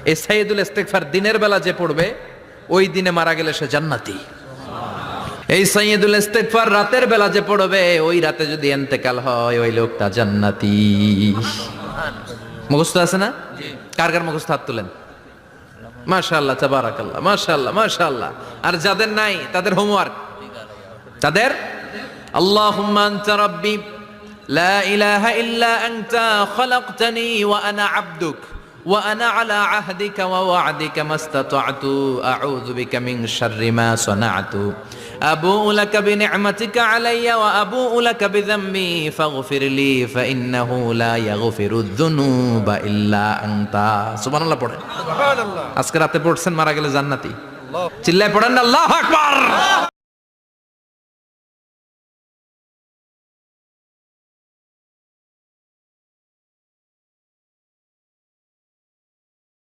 এই সাইয়্যিদুল ইস্তিগফার দিনের বেলা যে পড়বে ওই দিনে মারা গেলে সে জান্নাতি। এই সাইয়্যিদুল ইস্তিগফার রাতের বেলা যে পড়বে ওই রাতে যদি ইন্তেকাল হয় ওই লোকটা জান্নাতি। মুখস্থ আছে না? কার কার মুখস্থ হাত তুলেন। মাশাআল্লাহ, তাবারাকাল্লাহ, মাশাআল্লাহ, মাশাআল্লাহ। আর যাদের নাই তাদের হোমওয়ার্ক, তাদের আল্লাহুম্মা আনতা রাব্বি লা ইলাহা ইল্লা আনতা খালাকতানি ওয়া আনা আবদুক ওয়া আনা আলা আহদিকা ওয়া ওয়া'দিকা মাস্তাতা'তু আউযু বিকা মিন শাররি মা সানা'তু আবু'ু লাকা বিনি'মাতিকা আলাইয়া ওয়া আবু'ু লাকা বিযামবি ফাগফিরলি ফাইন্নাহু লা ইয়াগফিরুয যুনুবা ইল্লা আনতা। সুবহানাল্লাহ পড়েন। সুবহানাল্লাহ। আজকে রাতে পড়ছেন, মারা গেলে জান্নাতি। চিল্লায় পড়েন না আল্লাহু আকবার।